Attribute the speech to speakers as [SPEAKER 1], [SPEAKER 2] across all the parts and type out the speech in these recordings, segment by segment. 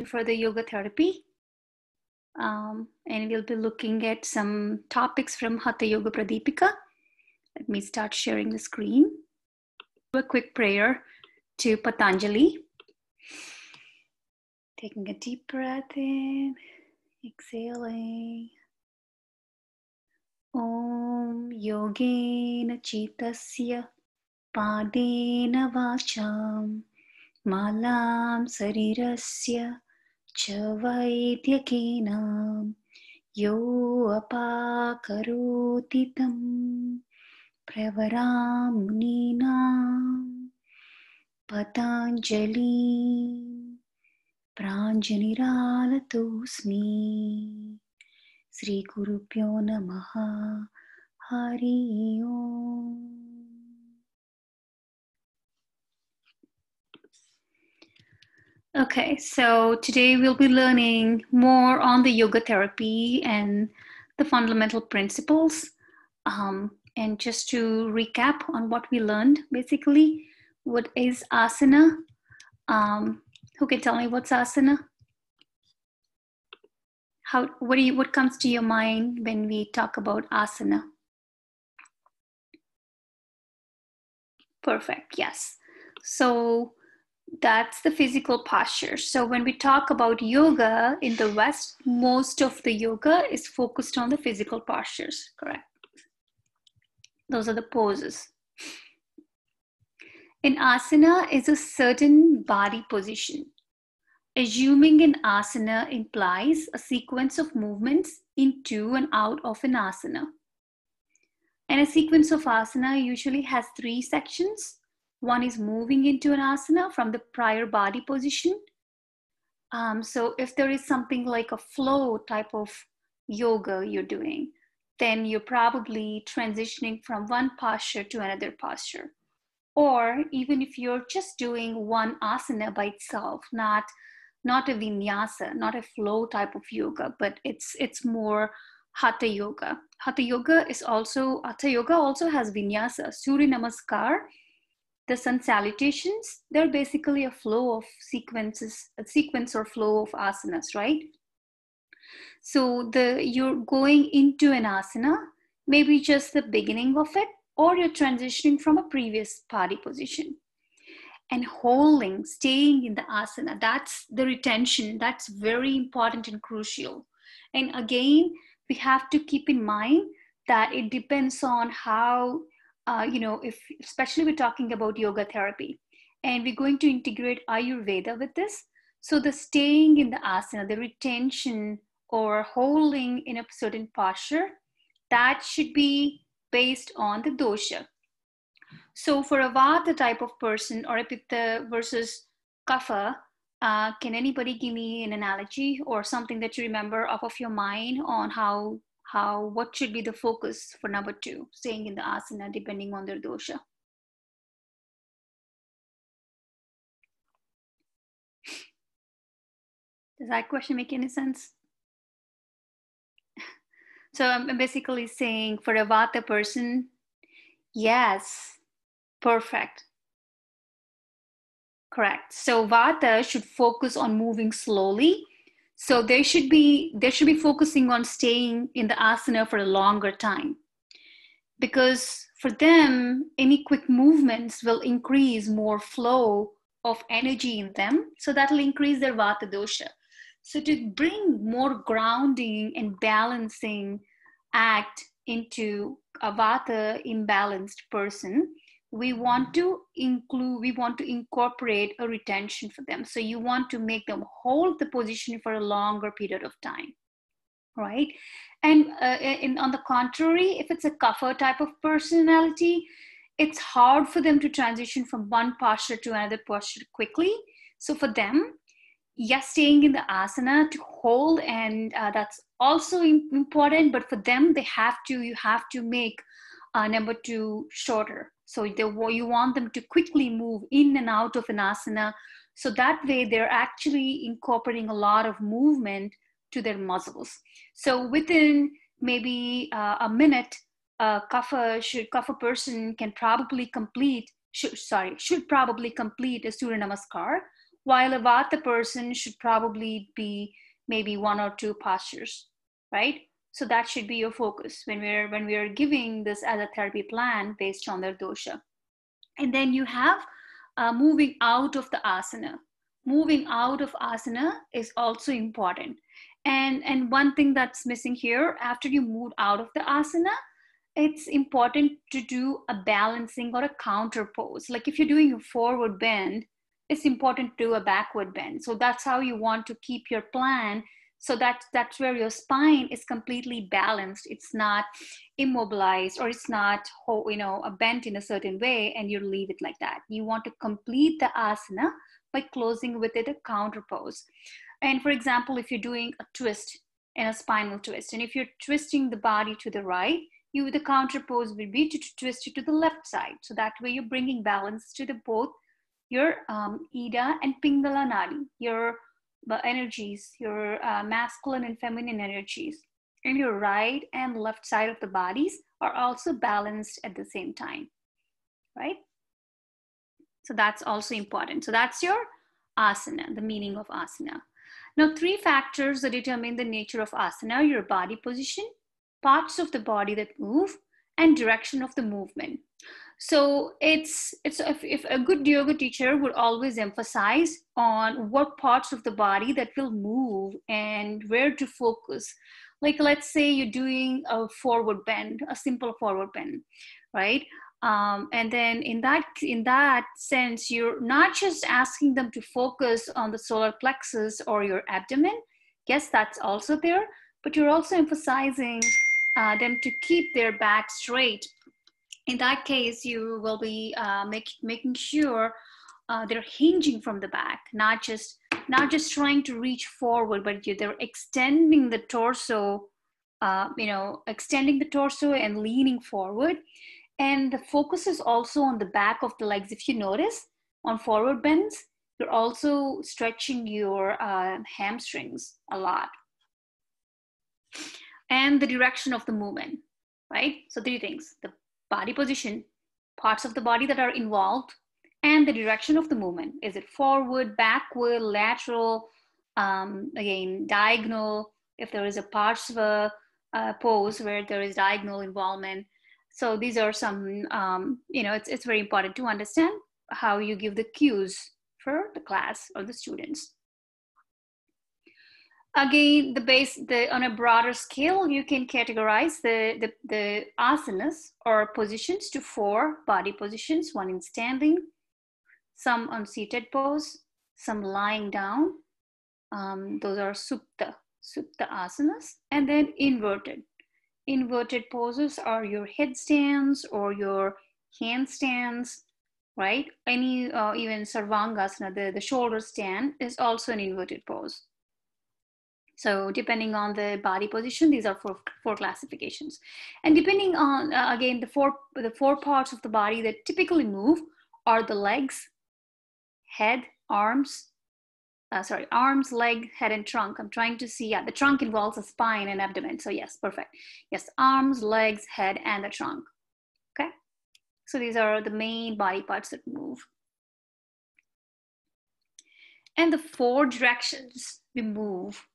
[SPEAKER 1] for the yoga therapy. And we'll be looking at some topics from Hatha Yoga Pradipika. Let me start sharing the screen. A quick prayer to Patanjali. Taking a deep breath in, exhaling. Om Yogena Chitasya Padena Vacham Malam Sarirasya Chavaidyakinam Yo Apakaroti Tam Pravaram Muninam Patanjali Pranjaniralatosmi Sri Gurubhyo Namaha Hari Om. Okay, so today we'll be learning more on the yoga therapy and the fundamental principles. And just to recap on what we learned, basically, what is asana? Who can tell me what's asana? What comes to your mind when we talk about asana? Perfect, yes. So that's the physical posture. So when we talk about yoga in the West, most of the yoga is focused on the physical postures, correct? Those are the poses. An asana is a certain body position. Assuming an asana implies a sequence of movements into and out of an asana. And a sequence of asana usually has 3 sections. One is moving into an asana from the prior body position. So if there is something like a flow type of yoga you're doing, then you're probably transitioning from one posture to another posture. Or even if you're just doing one asana by itself, not a vinyasa, not a flow type of yoga, but it's more hatha yoga. Hatha yoga also has vinyasa. Surya Namaskar, the sun salutations, they're basically a flow of sequences, a sequence or flow of asanas, right? So you're going into an asana, maybe just the beginning of it, or you're transitioning from a previous body position. And holding, staying in the asana, that's the retention, that's very important and crucial. And again, we have to keep in mind that it depends on how, if especially we're talking about yoga therapy, and we're going to integrate Ayurveda with this. So the staying in the asana, the retention or holding in a certain posture, that should be based on the dosha. So for a Vata type of person or a Pitta versus Kapha, can anybody give me an analogy or something that you remember off of your mind on what should be the focus for number 2, staying in the asana depending on their dosha? Does that question make any sense? So I'm basically saying for a Vata person, yes, perfect. Correct. So Vata should focus on moving slowly. So they should be focusing on staying in the asana for a longer time. Because for them, any quick movements will increase more flow of energy in them. So that will increase their Vata dosha. So to bring more grounding and balancing act into a Vata imbalanced person, we want to incorporate a retention for them. So you want to make them hold the position for a longer period of time, right? And on the contrary, if it's a Kapha type of personality, it's hard for them to transition from one posture to another posture quickly. So for them, yes, staying in the asana to hold, and that's also important, but for them, you have to make number 2 shorter. So you want them to quickly move in and out of an asana. So that way they're actually incorporating a lot of movement to their muscles. So within maybe a minute, kapha person can probably should probably complete a Surya Namaskar while a Vata person should probably be maybe 1 or 2 postures, right? So that should be your focus when we're giving this as a therapy plan based on their dosha. And then you have moving out of the asana. Moving out of asana is also important. And one thing that's missing here, after you move out of the asana, it's important to do a balancing or a counter pose. Like if you're doing a forward bend, it's important to do a backward bend. So that's how you want to keep your plan. So that's where your spine is completely balanced. It's not immobilized, or it's not, a bent in a certain way and you leave it like that. You want to complete the asana by closing with it a counter pose. And for example, if you're doing a twist and a spinal twist, and if you're twisting the body to the right, the counter pose will be to twist it to the left side. So that way you're bringing balance to the both your Ida and Pingala Nadi, your energies, your masculine and feminine energies. And your right and left side of the bodies are also balanced at the same time, right? So that's also important. So that's your asana, the meaning of asana. Now, 3 factors that determine the nature of asana: your body position, parts of the body that move, and direction of the movement. So it's if a good yoga teacher would always emphasize on what parts of the body that will move and where to focus. Like let's say you're doing a forward bend, a simple forward bend, right? And then in that sense, you're not just asking them to focus on the solar plexus or your abdomen. Yes, that's also there, but you're also emphasizing them to keep their back straight. In that case, you will be making sure they're hinging from the back, not just trying to reach forward, but they're extending the torso, extending the torso and leaning forward. And the focus is also on the back of the legs. If you notice, on forward bends, you're also stretching your hamstrings a lot. And the direction of the movement, right? So 3 things: the body position, parts of the body that are involved, and the direction of the movement. Is it forward, backward, lateral, again, diagonal? If there is a Parsva pose where there is diagonal involvement. So these are some, it's very important to understand how you give the cues for the class or the students. Again, on a broader scale, you can categorize the asanas or positions to 4 body positions: 1 in standing, some on seated pose, some lying down. Those are supta asanas, and then inverted. Inverted poses are your headstands or your handstands, right? Any even Sarvangasana, the shoulder stand, is also an inverted pose. So depending on the body position, these are 4 classifications. And depending on, again, the four parts of the body that typically move are the legs, head, arms, leg, head, and trunk. I'm trying to see, the trunk involves the spine and abdomen. So yes, perfect. Yes, arms, legs, head, and the trunk. Okay. So these are the main body parts that move. And the 4 directions we move.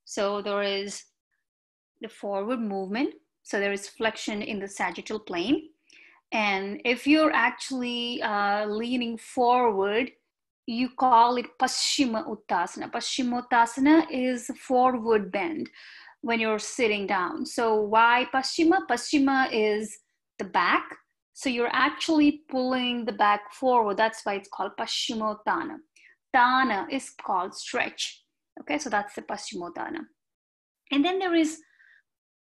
[SPEAKER 1] So there is the forward movement. So there is flexion in the sagittal plane. And if you're actually leaning forward, you call it Paschima Uttasana. Paschima Uttasana is forward bend when you're sitting down. So why Paschima? Paschima is the back. So you're actually pulling the back forward. That's why it's called Paschimotthana. Dana is called stretch. Okay, so that's the Paschimotthana. And then there is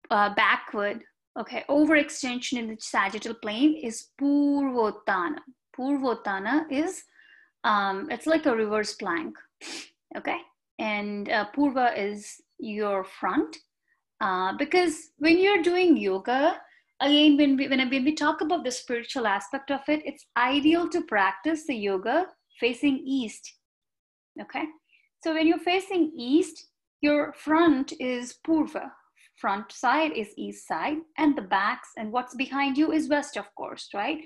[SPEAKER 1] backward. Okay, overextension in the sagittal plane is Purvotthana. Purvotthana is it's like a reverse plank. Okay, and Purva is your front, because when you're doing yoga, again, when we talk about the spiritual aspect of it, it's ideal to practice the yoga facing east. Okay, so when you're facing east, your front is Purva, front side is east side, and the backs and what's behind you is west, of course, right?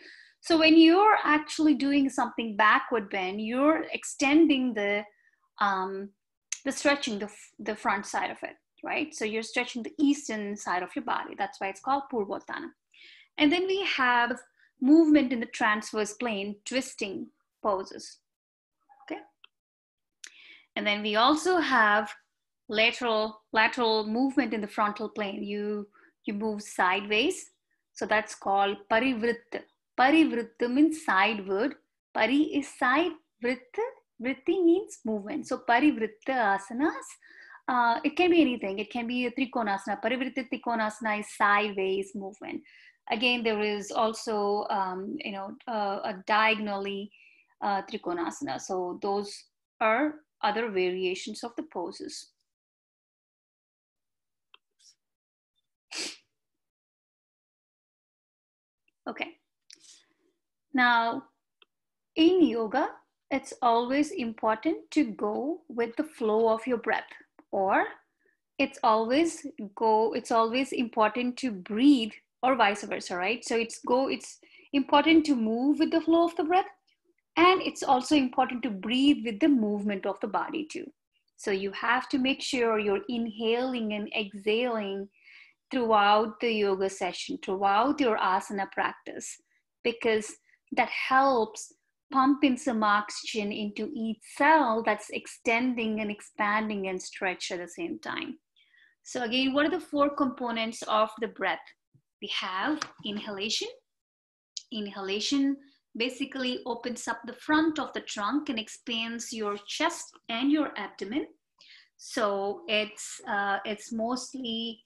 [SPEAKER 1] So when you're actually doing something backward bend, you're extending the stretching the front side of it, right? So you're stretching the eastern side of your body. That's why it's called Purvotana. And then we have movement in the transverse plane, twisting poses. Okay. And then we also have lateral movement in the frontal plane. You move sideways. So that's called parivritta. Parivritta means sideward. Pari is side, vritta, vritti means movement. So parivritta asanas, it can be anything. It can be a trikonasana. Parivritta trikonasana is sideways movement. Again, there is also a diagonally trikonasana. So those are other variations of the poses. Okay. Now, in yoga, it's always important to go with the flow of your breath, or it's always important to breathe, or vice versa, right? So it's important to move with the flow of the breath, and it's also important to breathe with the movement of the body too. So you have to make sure you're inhaling and exhaling throughout the yoga session, throughout your asana practice, because that helps pump in some oxygen into each cell that's extending and expanding and stretch at the same time. So again, what are the 4 components of the breath? We have inhalation. Inhalation basically opens up the front of the trunk and expands your chest and your abdomen. So it's mostly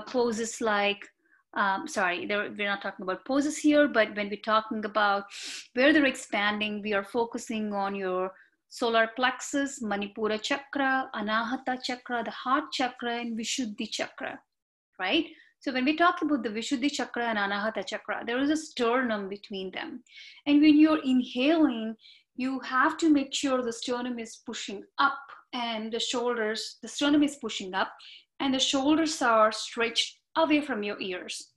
[SPEAKER 1] poses like, we're not talking about poses here, but when we're talking about where they're expanding, we are focusing on your solar plexus, Manipura chakra, Anahata chakra, the heart chakra, and Vishuddhi chakra, right? So when we talk about the Vishuddhi chakra and Anahata chakra, there is a sternum between them. And when you're inhaling, you have to make sure the sternum is pushing up and the sternum is pushing up and the shoulders are stretched away from your ears,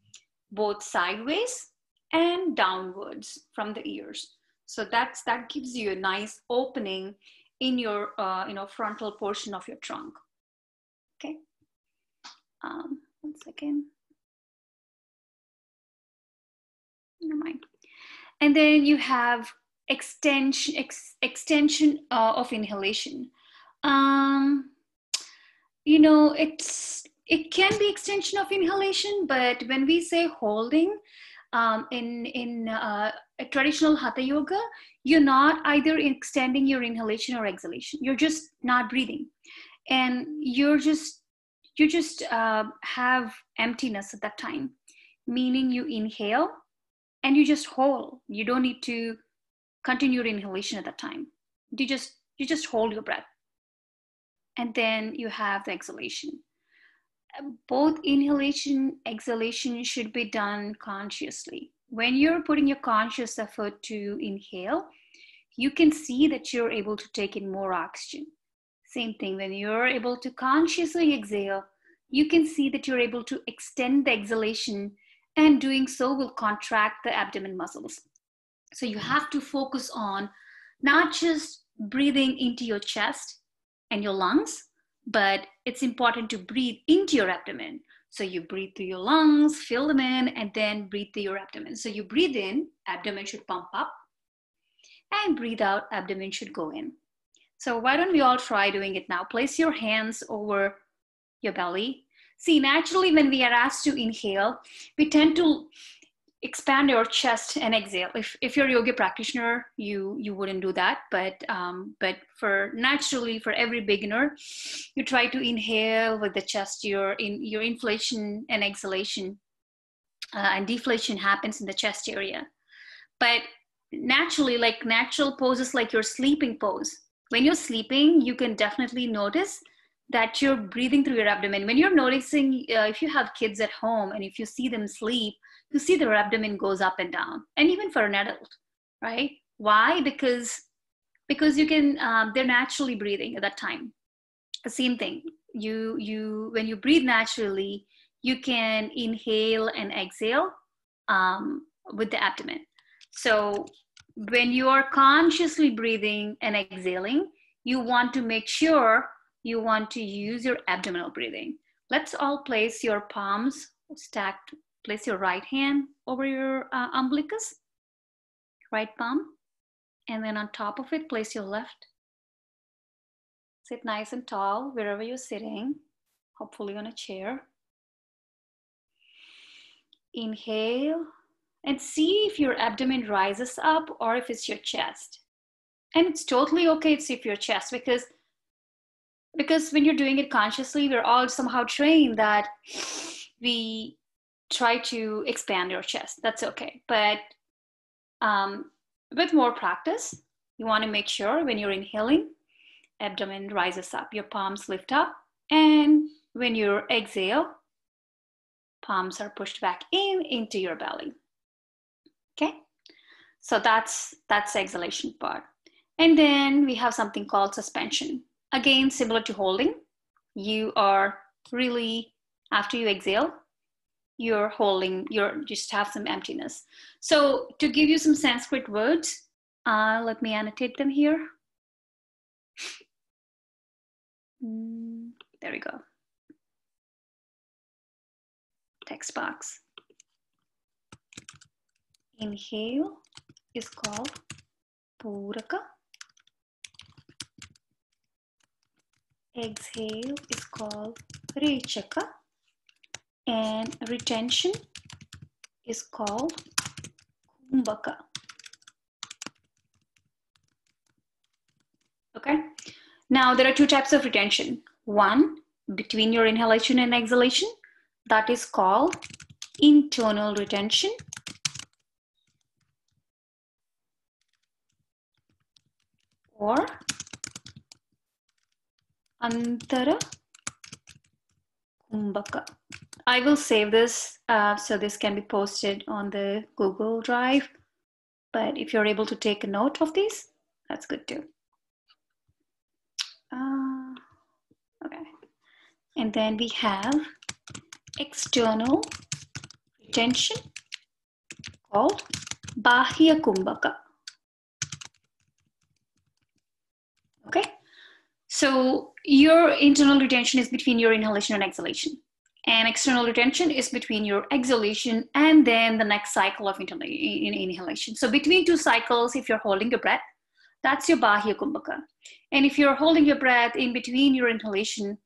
[SPEAKER 1] both sideways and downwards from the ears. So that gives you a nice opening in your frontal portion of your trunk. Okay. 1 second. Never mind. And then you have extension of inhalation. It can be extension of inhalation, but when we say holding, in traditional hatha yoga, you're not either extending your inhalation or exhalation. You're just not breathing, and you just have emptiness at that time, meaning you inhale and you just hold. You don't need to continue your inhalation at that time. You just hold your breath, and then you have the exhalation. Both inhalation, exhalation should be done consciously. When you're putting your conscious effort to inhale, you can see that you're able to take in more oxygen. Same thing, when you're able to consciously exhale, you can see that you're able to extend the exhalation, and doing so will contract the abdomen muscles. So you have to focus on not just breathing into your chest and your lungs, but it's important to breathe into your abdomen. So you breathe through your lungs, fill them in, and then breathe through your abdomen. So you breathe in, abdomen should pump up, and breathe out, abdomen should go in. So why don't we all try doing it now? Place your hands over your belly. See, naturally, when we are asked to inhale, we tend to expand your chest and exhale. If you're a yoga practitioner, you wouldn't do that, but for every beginner, you try to inhale with the chest. Your inflation and exhalation and deflation happens in the chest area. But naturally, like natural poses, like your sleeping pose, when you're sleeping, you can definitely notice that you're breathing through your abdomen. When you're noticing, if you have kids at home and if you see them sleep, you see their abdomen goes up and down, and even for an adult, right? Why? Because you can, they're naturally breathing at that time. The same thing, when you breathe naturally, you can inhale and exhale with the abdomen. So when you are consciously breathing and exhaling, you want to make sure you want to use your abdominal breathing. Let's all place your palms stacked. Place your right hand over your umbilicus, right palm, and then on top of it, place your left. Sit nice and tall wherever you're sitting, hopefully on a chair. Inhale and see if your abdomen rises up or if it's your chest. And it's totally okay to see if your chest, because when you're doing it consciously, we're all somehow trained that we try to expand your chest. That's okay. But with more practice, you want to make sure when you're inhaling, abdomen rises up, your palms lift up, and when you exhale, palms are pushed back into your belly. Okay, so that's the exhalation part. And then we have something called suspension. Again, similar to holding, you are really, after you exhale, you're holding, you're just have some emptiness. So to give you some Sanskrit words, let me annotate them here. There we go. Text box. Inhale is called Puraka. Exhale is called Rechaka. And retention is called Kumbhaka. Okay. Now there are two types of retention. One, between your inhalation and exhalation, that is called internal retention. Or Antara Kumbhaka. I will save this so this can be posted on the Google Drive. But if you're able to take a note of these, that's good too. Okay. And then we have external retention called Bahya Kumbhaka. Okay. So your internal retention is between your inhalation and exhalation. And external retention is between your exhalation and then the next cycle of inhalation. So between two cycles, if you're holding your breath, that's your Bahya Kumbhaka. And if you're holding your breath in between your inhalation,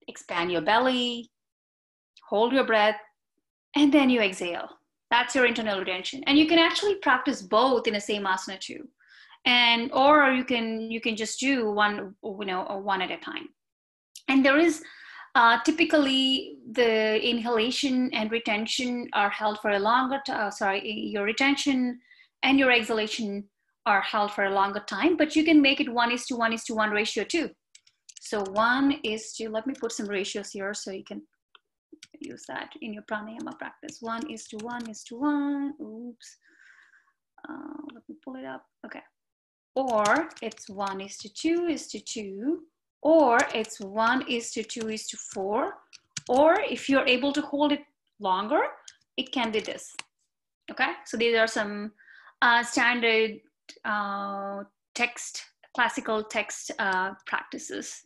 [SPEAKER 1] expand your belly, hold your breath, and then you exhale. That's your internal retention. And you can actually practice both in the same asana too. And or you can just do one, one at a time. And there is typically the inhalation and retention are held for a longer time. Your retention and your exhalation are held for a longer time, but you can make it 1:1:1 ratio too. So 1:, let me put some ratios here so you can use that in your pranayama practice. 1:1:1. Oops. Let me pull it up. Okay. Or it's 1:2:2, or it's 1:2:4, or if you're able to hold it longer, it can be this. Okay, so these are some standard classical text practices.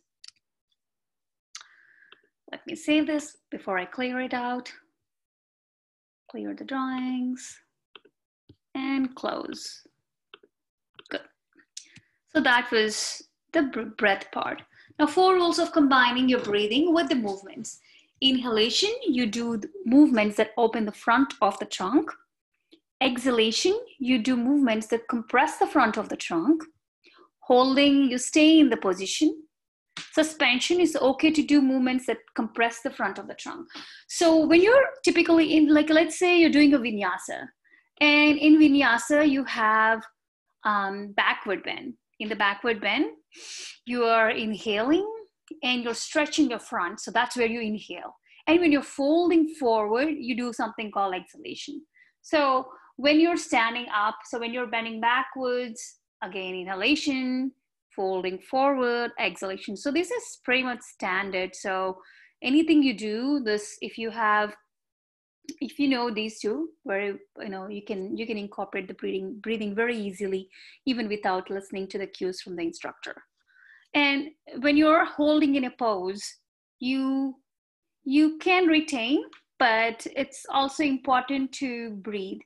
[SPEAKER 1] Let me save this before I clear it out. Clear the drawings and close. Good. So that was the breath part. Now, 4 rules of combining your breathing with the movements. Inhalation, you do movements that open the front of the trunk. Exhalation, you do movements that compress the front of the trunk. Holding, you stay in the position. Suspension is okay to do movements that compress the front of the trunk. So when you're typically in, like, let's say you're doing a vinyasa, and in vinyasa, you have backward bend. In the backward bend, you are inhaling and you're stretching your front. So that's where you inhale. And when you're folding forward, you do something called exhalation. So when you're standing up, so when you're bending backwards, again, inhalation, folding forward, exhalation. So this is pretty much standard. So anything you do, this, if you have If you know these two, very, you can incorporate the breathing very easily, even without listening to the cues from the instructor. And when you're holding in a pose, you can retain, but it's also important to breathe.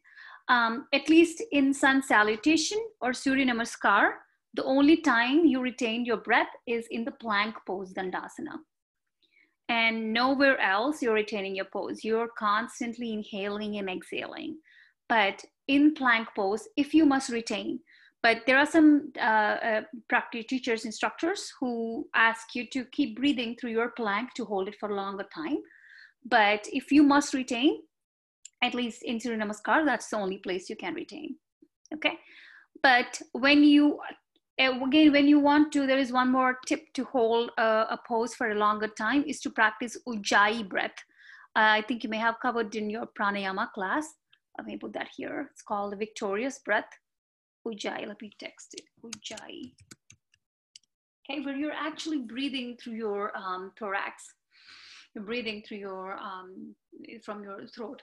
[SPEAKER 1] At least in sun salutation or Surya Namaskar, the only time you retain your breath is in the plank pose, Dandasana. And nowhere else you're retaining your pose. You're constantly inhaling and exhaling. But in plank pose, if you must retain, but there are some practice teachers, instructors who ask you to keep breathing through your plank to hold it for a longer time. But if you must retain, at least in Surya Namaskar, that's the only place you can retain. Okay. But when you, again, when you want to, there is one more tip to hold a pose for a longer time, is to practice Ujjayi breath. I think you may have covered in your pranayama class. Let me put that here. It's called the victorious breath. Ujjayi, let me text it, Ujjayi. Okay, where you're actually breathing through your thorax. You're breathing through your, from your throat.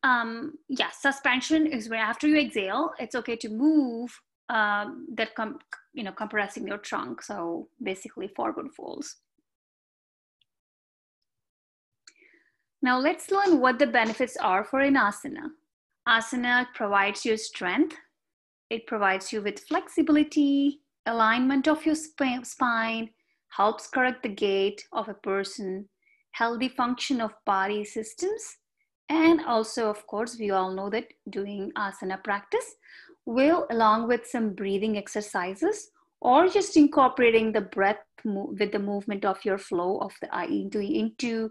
[SPEAKER 1] Yeah, suspension is where after you exhale, it's okay to move compressing your trunk. So basically forward folds. Now let's learn what the benefits are for an asana. Asana provides you strength. It provides you with flexibility, alignment of your spine, helps correct the gait of a person, healthy function of body systems. And also, of course, we all know that doing asana practice will, along with some breathing exercises, or just incorporating the breath with the movement of your flow of the eye into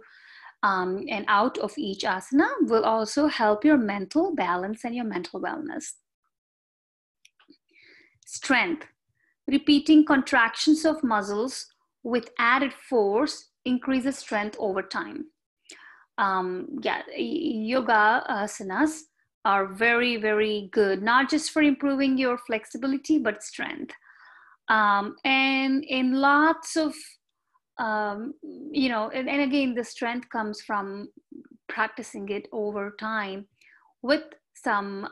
[SPEAKER 1] and out of each asana, will also help your mental balance and your mental wellness. Strength. Repeating contractions of muscles with added force increases strength over time. Yoga asanas are very, very good, not just for improving your flexibility, but strength. And in lots of, and again, the strength comes from practicing it over time with some,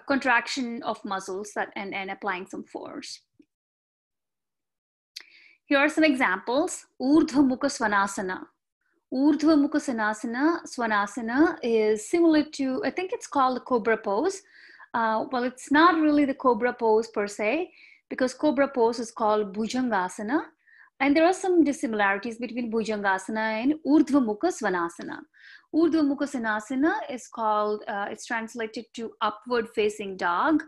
[SPEAKER 1] contraction of muscles and applying some force. Here are some examples. Urdhva Mukha Svanasana. Urdhva Mukha Svanasana is similar to, I think it's called the cobra pose. Well, it's not really the cobra pose per se, because cobra pose is called Bhujangasana. And there are some dissimilarities between Bhujangasana and Urdhva Mukha Svanasana. Urdhva Mukha Svanasana is called, it's translated to upward facing dog.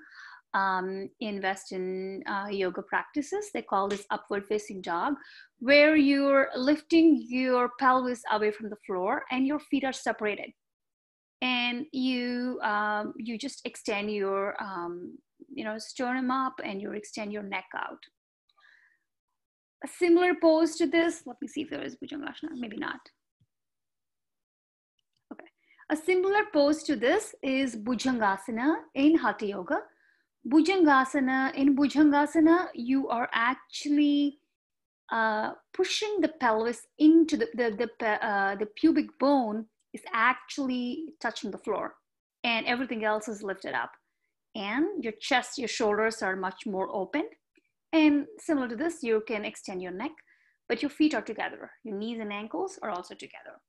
[SPEAKER 1] In Western yoga practices, they call this upward facing dog, where you're lifting your pelvis away from the floor and your feet are separated. And you just extend your sternum up and you extend your neck out. A similar pose to this, let me see if there is Bhujangasana, maybe not. Okay, a similar pose to this is Bhujangasana in Hatha Yoga. Bhujangasana, in Bhujangasana, you are actually pushing the pelvis into the pubic bone is actually touching the floor, and everything else is lifted up. And your chest, your shoulders are much more open. And similar to this, you can extend your neck, but your feet are together. Your knees and ankles are also together.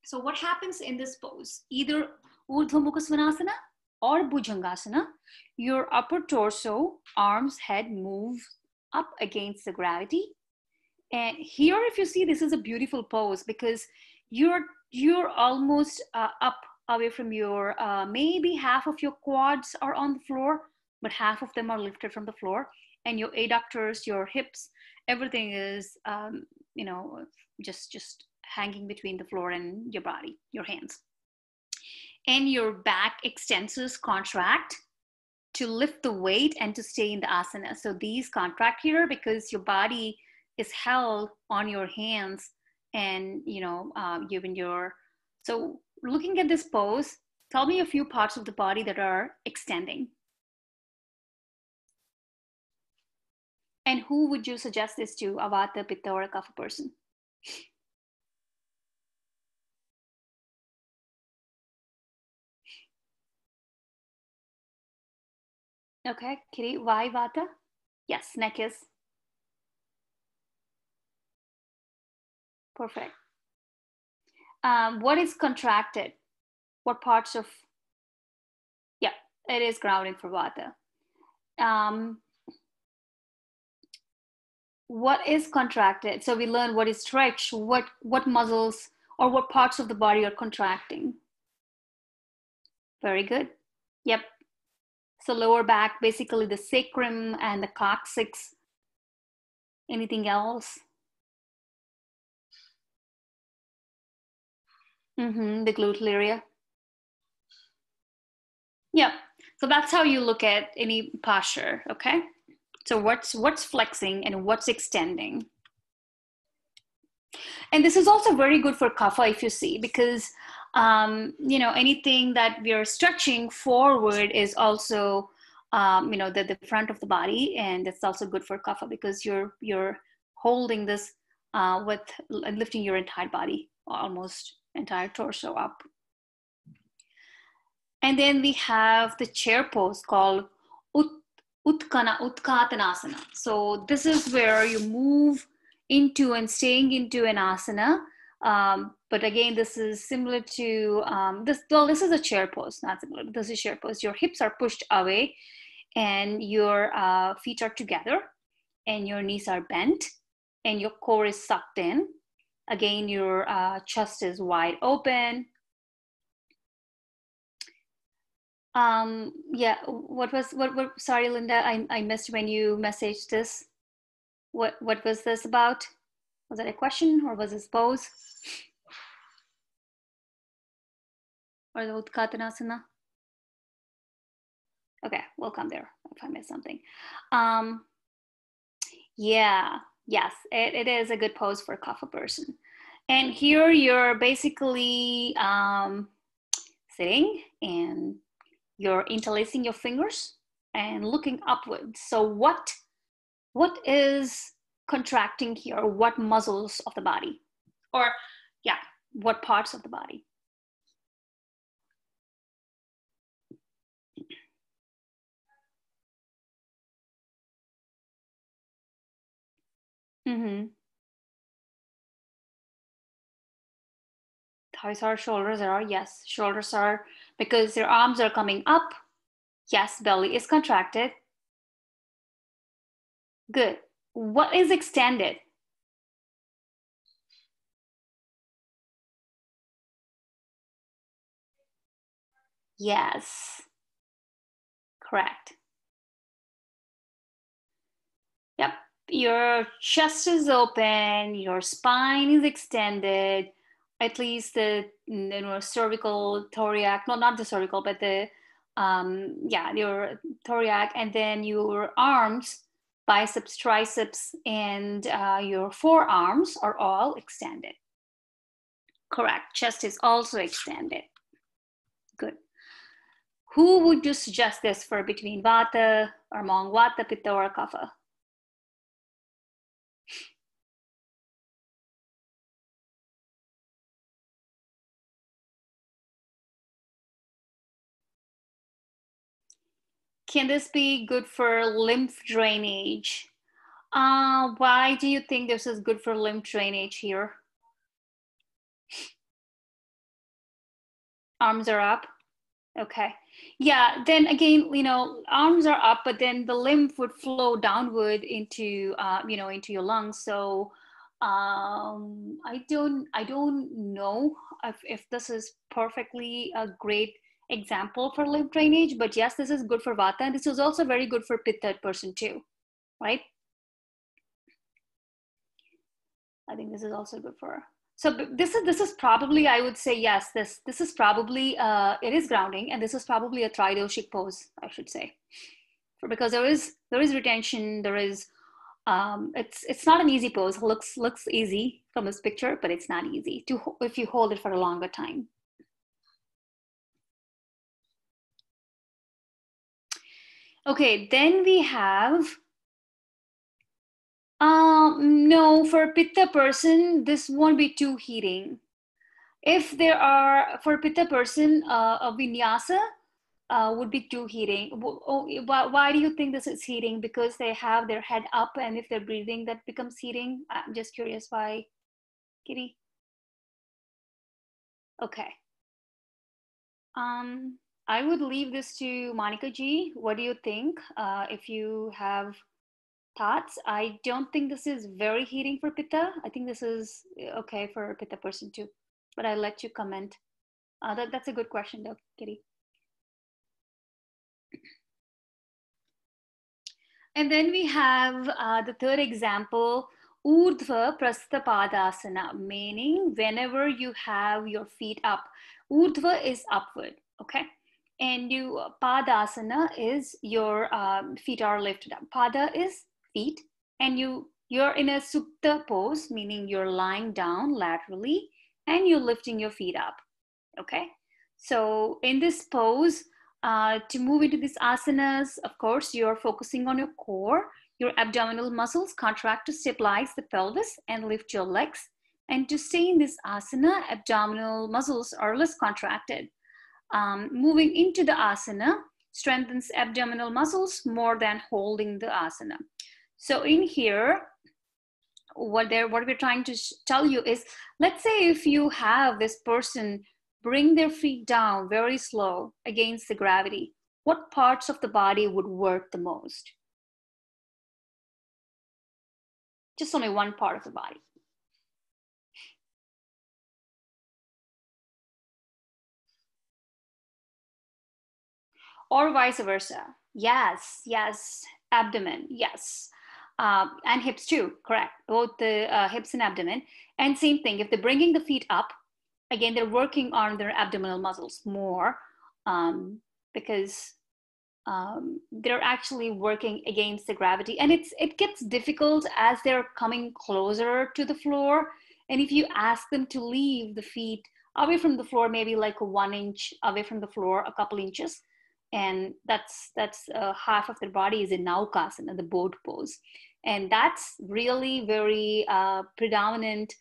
[SPEAKER 1] So what happens in this pose? Either Urdhva Mukha Svanasana or Bhujangasana, your upper torso, arms, head move up against the gravity. And here, if you see, this is a beautiful pose because you're almost up away from your, maybe half of your quads are on the floor, but half of them are lifted from the floor. And your adductors, your hips, everything is, just hanging between the floor and your body, your hands. And your back extensors contract to lift the weight and to stay in the asana. So these contract here because your body is held on your hands and, given your, so looking at this pose, tell me a few parts of the body that are extending. And who would you suggest this to, a Vata, Pitta, or a Kapha person? Okay, Kitty, why Vata? Yes, neck is. Perfect. What is contracted? What parts of, yeah, it is grounding for Vata. What is contracted? So we learn what is stretch, what muscles or what parts of the body are contracting. Very good. Yep. So lower back, basically the sacrum and the coccyx. Anything else? The gluteal area. Yeah. So that's how you look at any posture, okay? So what's flexing and what's extending? And this is also very good for kapha, if you see, because anything that we are stretching forward is also the front of the body, and it's also good for kapha because you're holding this with lifting your entire body, almost entire torso up. And then we have the chair pose called Utkatanasana. So this is where you move into and staying into an asana. But again, this is similar to this. Well, this is a chair pose, not similar. This is a chair pose. Your hips are pushed away, and your feet are together, and your knees are bent, and your core is sucked in. Again, your chest is wide open. Yeah, what sorry, Linda, I missed when you messaged this. What was this about? Was it a question or was it pose? Or the Utkatanasana? Okay, we'll come there if I missed something. Yeah, yes, it is a good pose for a kapha person. And here you're basically sitting and you're interlacing your fingers and looking upwards. So what is contracting here? What muscles of the body? Or yeah, what parts of the body? Thighs are, shoulders are, yes. Shoulders are because their arms are coming up. Yes, belly is contracted. Good. What is extended? Yes. Correct. Yep. Your chest is open, your spine is extended, at least the cervical, thoracic, no, not the cervical, but the your thoracic, and then your arms, biceps, triceps, and your forearms are all extended. Correct. Chest is also extended. Good. Who would you suggest this for between Vata or among Vata, Pitta, or Kapha? Can this be good for lymph drainage? Why do you think this is good for lymph drainage here? Arms are up. Okay. Yeah, then again, arms are up, but then the lymph would flow downward into, into your lungs. So I don't know if this is perfectly a great example for lymph drainage, but yes, this is good for Vata, and this is also very good for Pitta person too, right? I think this is also good for. So this is probably, I would say, yes, this is probably it is grounding, and this is probably a tridoshik pose, I should say, because there is retention, there is it's not an easy pose. Looks easy from this picture, but it's not easy to if you hold it for a longer time. Okay, then we have no, for a Pitta person, this won't be too heating. If there are, for a Pitta person, a vinyasa, would be too heating. Why do you think this is heating? Because they have their head up, and if they're breathing, that becomes heating. I'm just curious why, Kitty. Okay. I would leave this to Monica G. What do you think? If you have thoughts, I don't think this is very heating for Pitta. I think this is okay for a Pitta person too. But I'll let you comment. That's a good question though, Kitty. And then we have the third example, Urdhva Prasthapadasana, meaning whenever you have your feet up. Urdhva is upward, okay? And you Padasana is your feet are lifted up. Pada is feet, and you're in a Supta pose, meaning you're lying down laterally and you're lifting your feet up, okay? So in this pose, to move into these asanas, of course, you're focusing on your core. Your abdominal muscles contract to stabilize the pelvis and lift your legs. And to stay in this asana, abdominal muscles are less contracted. Moving into the asana strengthens abdominal muscles more than holding the asana. So in here, what we're trying to tell you is, let's say if you have this person bring their feet down very slow against the gravity, what parts of the body would work the most? Just only one part of the body. Or vice versa. Yes, yes, abdomen, yes. And hips too, correct. Both the hips and abdomen. And same thing, if they're bringing the feet up, again, they're working on their abdominal muscles more because they're actually working against the gravity. And it gets difficult as they're coming closer to the floor. And if you ask them to leave the feet away from the floor, maybe like 1 inch away from the floor, a couple inches, and that's half of their body is in Naukasana, the boat pose. And that's really very predominant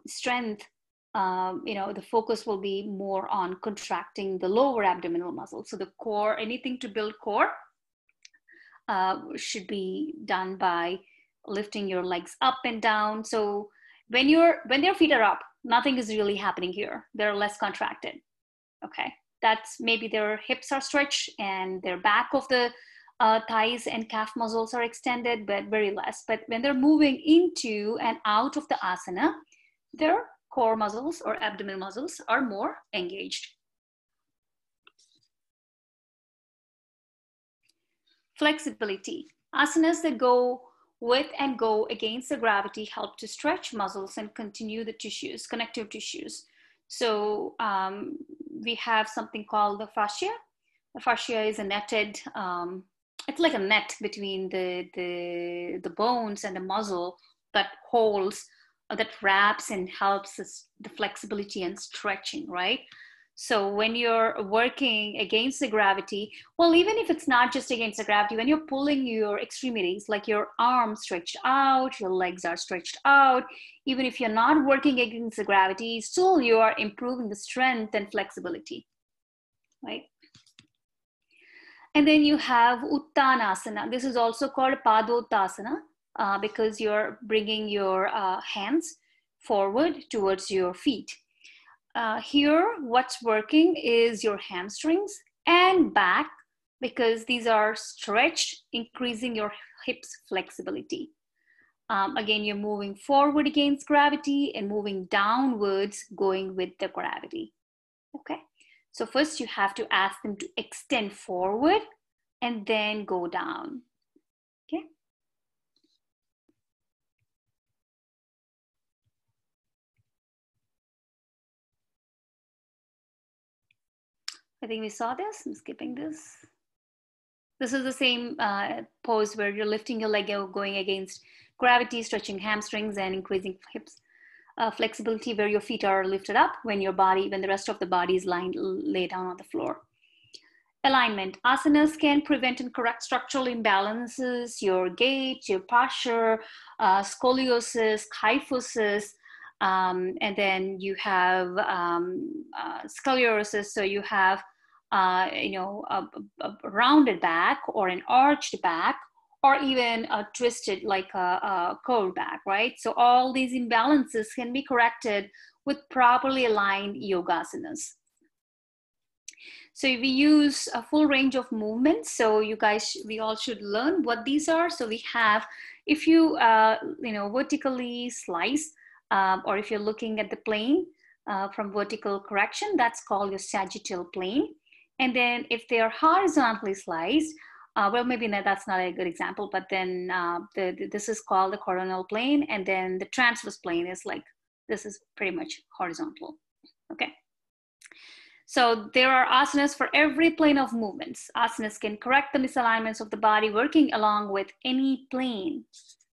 [SPEAKER 1] strength. The focus will be more on contracting the lower abdominal muscles. So the core, anything to build core should be done by lifting your legs up and down. So when their feet are up, nothing is really happening here. They're less contracted, okay? That's maybe their hips are stretched and their back of the thighs and calf muscles are extended, but very less. But when they're moving into and out of the asana, their core muscles or abdominal muscles are more engaged. Flexibility. Asanas that go with and go against the gravity help to stretch muscles and continue the tissues, connective tissues. So we have something called the fascia. The fascia is a netted, it's like a net between the bones and the muscle that holds, that wraps and helps the flexibility and stretching, right? So when you're working against the gravity, well, even if it's not just against the gravity, when you're pulling your extremities, like your arms stretched out, your legs are stretched out, even if you're not working against the gravity, still you are improving the strength and flexibility, right? And then you have Uttanasana. This is also called Padottasana because you're bringing your hands forward towards your feet. Here, what's working is your hamstrings and back because these are stretched, increasing your hips flexibility. Again, you're moving forward against gravity and moving downwards, going with the gravity. Okay, so first you have to ask them to extend forward and then go down. Okay. I think we saw this. I'm skipping this. This is the same pose where you're lifting your leg, going against gravity, stretching hamstrings and increasing hips flexibility, where your feet are lifted up when the rest of the body is laid down on the floor. Alignment. Asanas can prevent and correct structural imbalances, your gait, your posture, scoliosis, kyphosis, and then you have scoliosis. So you have a rounded back or an arched back, or even a twisted, like a curved back, right? So all these imbalances can be corrected with properly aligned yogasanas. So we use a full range of movements. So you guys, we all should learn what these are. So we have, if you, vertically slice, or if you're looking at the plane from vertical correction, that's called your sagittal plane. And then if they are horizontally sliced, well, maybe that's not a good example, but then this is called the coronal plane. And then the transverse plane is like, this is pretty much horizontal, okay? So there are asanas for every plane of movements. Asanas can correct the misalignments of the body working along with any plane.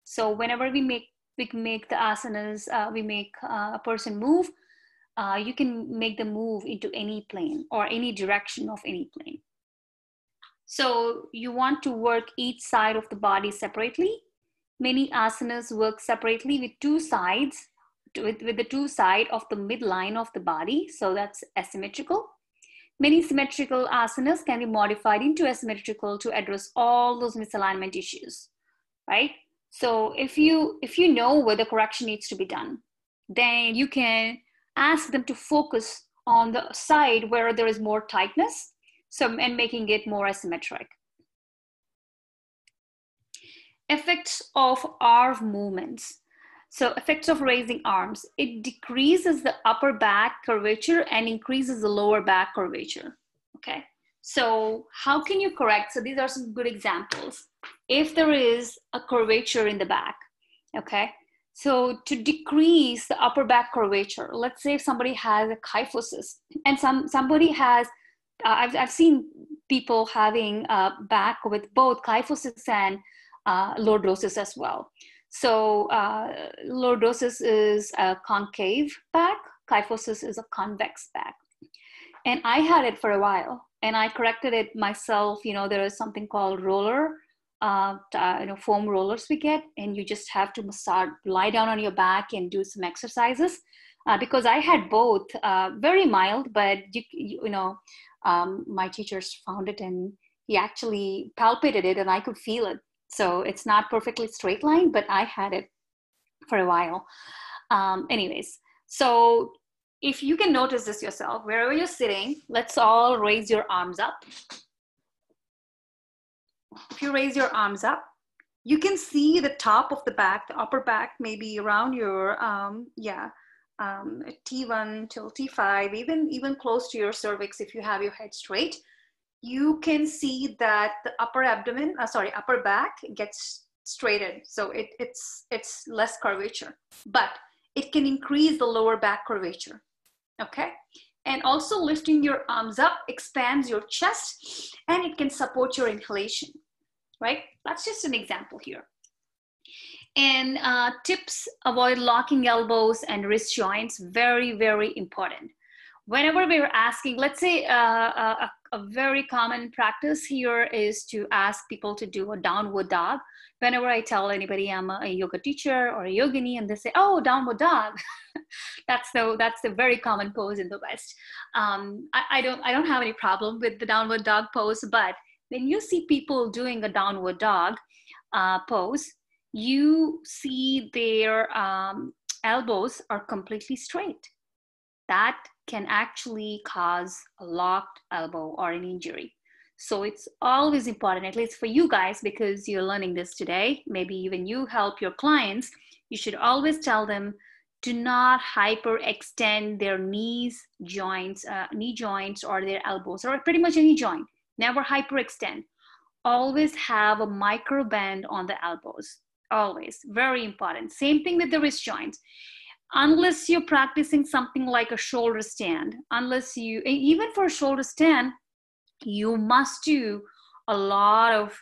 [SPEAKER 1] So whenever we make the asanas, we make a person move, you can make them move into any plane or any direction of any plane. So you want to work each side of the body separately. Many asanas work separately with two sides, with the two side of the midline of the body. So that's asymmetrical. Many symmetrical asanas can be modified into asymmetrical to address all those misalignment issues, right? So if you know where the correction needs to be done, then you can ask them to focus on the side where there is more tightness, and making it more asymmetric. Effects of arm movements. So effects of raising arms. It decreases the upper back curvature and increases the lower back curvature, okay? So how can you correct? So these are some good examples. If there is a curvature in the back, okay? So to decrease the upper back curvature, let's say if somebody has a kyphosis and somebody has, I've seen people having back with both kyphosis and lordosis as well. So lordosis is a concave back, kyphosis is a convex back. And I had it for a while and I corrected it myself. You know, there is something called roller, foam rollers we get, and you just have to massage, lie down on your back and do some exercises. Because I had both, very mild, but my teachers found it and he actually palpated it and I could feel it. So it's not perfectly straight line, but I had it for a while. Anyways, so if you can notice this yourself, wherever you're sitting, let's all raise your arms up. If you raise your arms up, you can see the top of the back, the upper back, maybe around your, T1 till T5, even close to your cervix if you have your head straight. You can see that the upper back gets straightened. So it's less curvature, but it can increase the lower back curvature, okay? And also lifting your arms up expands your chest and it can support your inhalation, right? That's just an example here. And tips: avoid locking elbows and wrist joints, very, very important. Whenever we're asking, let's say a very common practice here is to ask people to do a downward dog. Whenever I tell anybody I'm a yoga teacher or a yogini and they say, oh, downward dog, that's the very common pose in the West. I don't have any problem with the downward dog pose, but when you see people doing a downward dog pose, you see their elbows are completely straight. That can actually cause a locked elbow or an injury. So it's always important, at least for you guys, because you're learning this today. Maybe when you help your clients, you should always tell them to not hyperextend their knee joints or their elbows, or pretty much any joint. Never hyperextend. Always have a micro bend on the elbows. Always, very important. Same thing with the wrist joints. Unless you're practicing something like a shoulder stand, even for a shoulder stand, you must do a lot of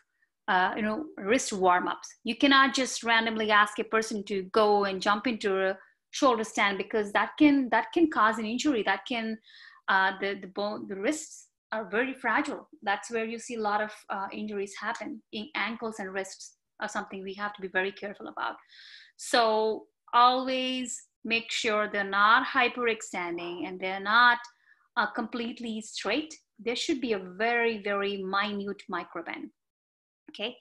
[SPEAKER 1] wrist warm-ups. You cannot just randomly ask a person to go and jump into a shoulder stand, because that can cause an injury. That can the wrists are very fragile. That's where you see a lot of injuries happen. In ankles and wrists are something we have to be very careful about. So always make sure they're not hyperextending and they're not completely straight. there should be a very, very minute microbend. Okay,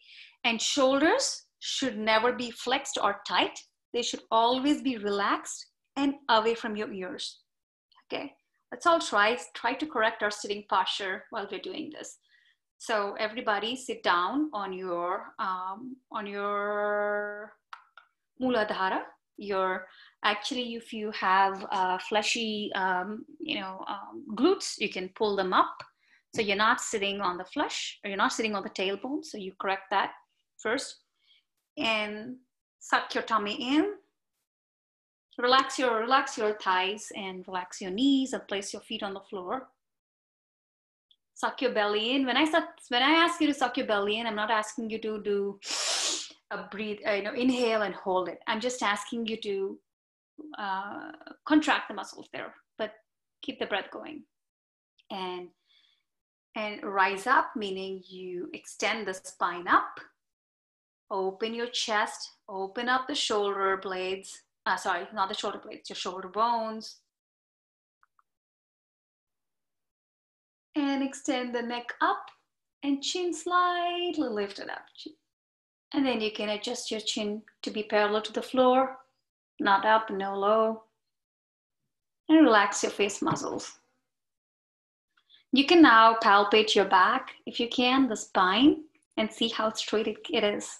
[SPEAKER 1] and shoulders should never be flexed or tight. They should always be relaxed and away from your ears. Okay, let's all try to correct our sitting posture while we're doing this. So everybody sit down on your Muladhara. Actually, if you have fleshy glutes, you can pull them up. So you're not sitting on the flesh, or you're not sitting on the tailbone. So you correct that first. And suck your tummy in. Relax your thighs and relax your knees, and place your feet on the floor. Suck your belly in. When I ask you to suck your belly in, I'm not asking you to do a breathe, inhale and hold it. I'm just asking you to contract the muscles there, but keep the breath going. And rise up, meaning you extend the spine up, open your chest, open up the shoulder blades. Sorry, not the shoulder blades, your shoulder bones. And extend the neck up and chin slightly lifted up. And then you can adjust your chin to be parallel to the floor, not up, no low. And relax your face muscles. You can now palpate your back, if you can, the spine, and see how straight it is.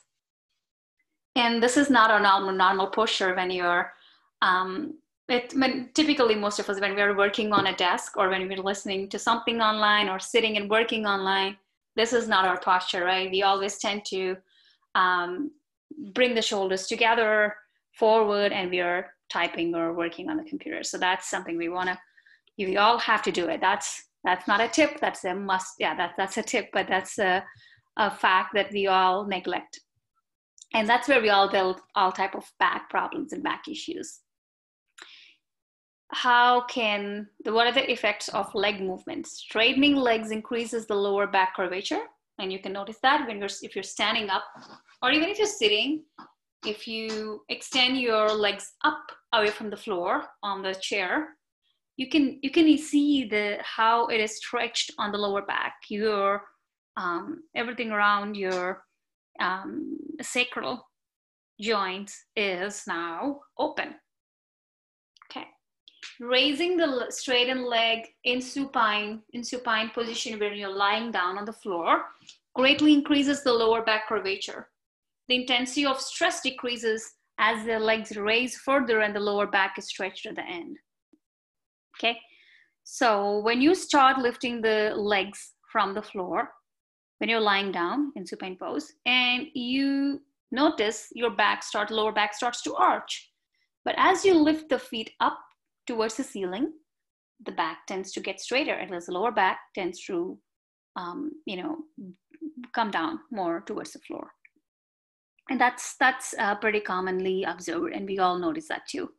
[SPEAKER 1] And this is not a normal posture when you're, typically most of us, when we're working on a desk or when we're listening to something online or sitting and working online, this is not our posture, right? We always tend to bring the shoulders together, forward, and we are typing or working on the computer. So that's something we all have to do it. That's not a tip, that's a must. Yeah, that's a tip, but that's a fact that we all neglect. And that's where we all build all type of back problems and back issues. What are the effects of leg movements? Straightening legs increases the lower back curvature. And you can notice that if you're standing up, or even if you're sitting, if you extend your legs up away from the floor on the chair, you can see how it is stretched on the lower back. Your everything around your sacral joints is now open. Okay, raising the straightened leg in supine position where you're lying down on the floor greatly increases the lower back curvature. The intensity of stress decreases as the legs raise further and the lower back is stretched at the end. Okay, so when you start lifting the legs from the floor, when you're lying down in supine pose, and you notice your lower back starts to arch. But as you lift the feet up towards the ceiling, the back tends to get straighter, and as the lower back tends to, come down more towards the floor. And that's pretty commonly observed, and we all notice that too.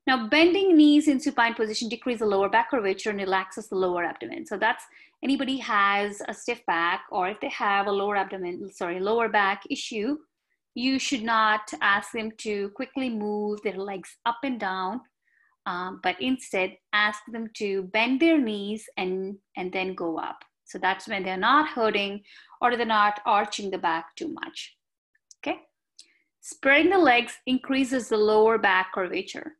[SPEAKER 1] Now, bending knees in supine position decrease the lower back curvature and relaxes the lower abdomen. So that's anybody has a stiff back, or if they have a lower back issue, you should not ask them to quickly move their legs up and down, but instead ask them to bend their knees and then go up. So that's when they're not hurting or they're not arching the back too much. Okay, spreading the legs increases the lower back curvature.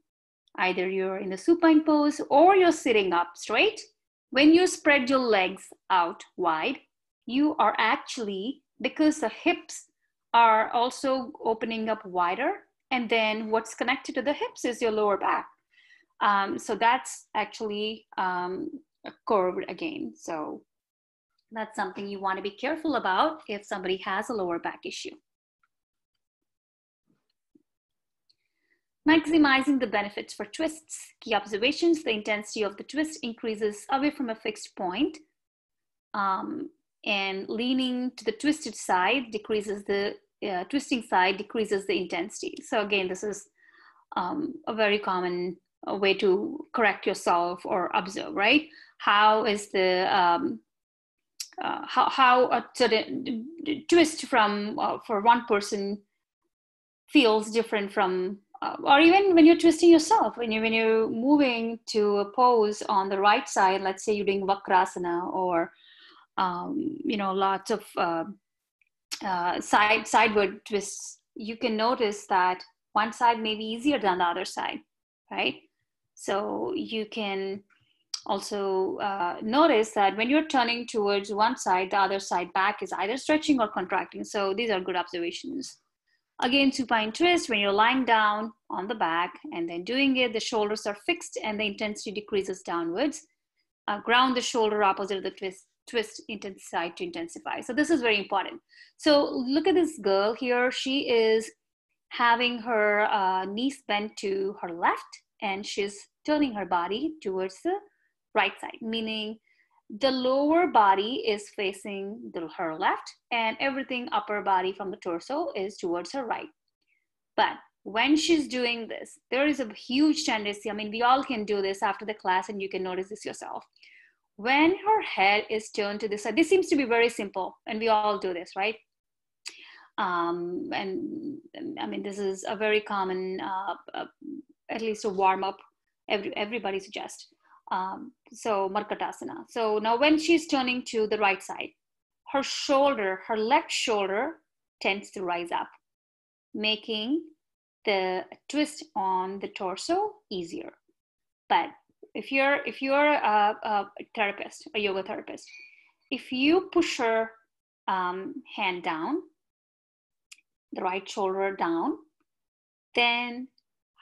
[SPEAKER 1] Either you're in the supine pose or you're sitting up straight. When you spread your legs out wide, you are actually, because the hips are also opening up wider, and then what's connected to the hips is your lower back. So that's actually curved again. So that's something you want to be careful about if somebody has a lower back issue. Maximizing the benefits for twists. Key observations: the intensity of the twist increases away from a fixed point, and leaning to the twisted side decreases the twisting side decreases the intensity. So again, this is a very common way to correct yourself or observe, right? How is the how a certain twist from for one person feels different from or even when you're twisting yourself, when you're moving to a pose on the right side, let's say you're doing Vakrasana or lots of sideward twists, you can notice that one side may be easier than the other side, right? So you can also notice that when you're turning towards one side, the other side back is either stretching or contracting. So these are good observations. Again, supine twist, when you're lying down on the back and then doing it, the shoulders are fixed and the intensity decreases downwards. Ground the shoulder opposite of the twist intensify to intensify. So this is very important. So look at this girl here. She is having her knees bent to her left and she's turning her body towards the right side, meaning the lower body is facing her left and everything upper body from the torso is towards her right. But when she's doing this, there is a huge tendency, I mean, we all can do this after the class and you can notice this yourself. When her head is turned to this side, this seems to be very simple and we all do this, right? And I mean, this is a very common, at least a warm up, everybody suggests. So Markatasana. So now when she's turning to the right side, her left shoulder tends to rise up, making the twist on the torso easier. But if you're a therapist, a yoga therapist, if you push her hand down, the right shoulder down, then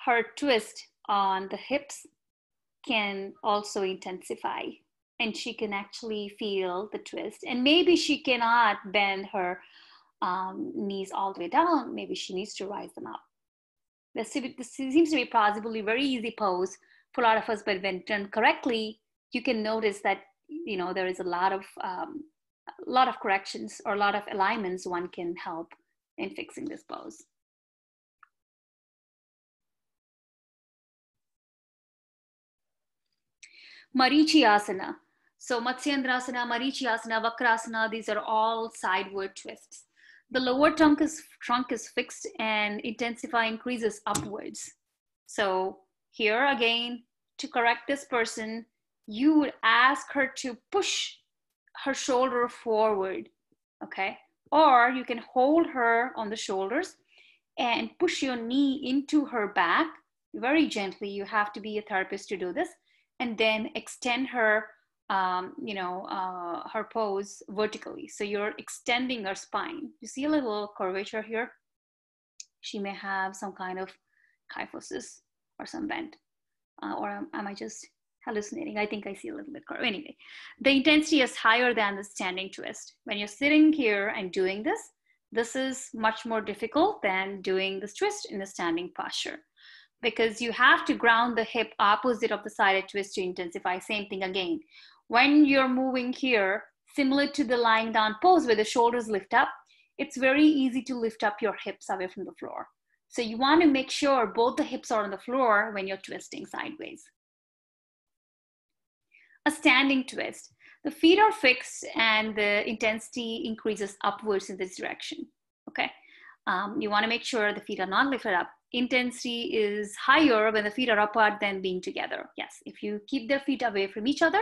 [SPEAKER 1] her twist on the hips can also intensify and she can actually feel the twist. And maybe she cannot bend her knees all the way down. Maybe she needs to rise them up. This seems to be possibly very easy pose for a lot of us, but when done correctly, you can notice that, you know, there is a lot of corrections or a lot of alignments one can help in fixing this pose. Marichyasana. So Matsyendrasana, Marichyasana, Vakrasana, these are all sideward twists. The lower trunk is fixed and intensify increases upwards. So here again, to correct this person, you would ask her to push her shoulder forward, okay? Or you can hold her on the shoulders and push your knee into her back very gently. You have to be a therapist to do this. And then extend her, her pose vertically. So you're extending her spine. You see a little curvature here? She may have some kind of kyphosis or some bend. Or am I just hallucinating? I think I see a little bit curve. Anyway, the intensity is higher than the standing twist. When you're sitting here and doing this, this is much more difficult than doing this twist in the standing posture, because you have to ground the hip opposite of the sided twist to intensify. Same thing again. When you're moving here, similar to the lying down pose where the shoulders lift up, it's very easy to lift up your hips away from the floor. So you want to make sure both the hips are on the floor when you're twisting sideways. A standing twist. The feet are fixed and the intensity increases upwards in this direction, okay? You want to make sure the feet are not lifted up. Intensity is higher when the feet are apart than being together. Yes, if you keep their feet away from each other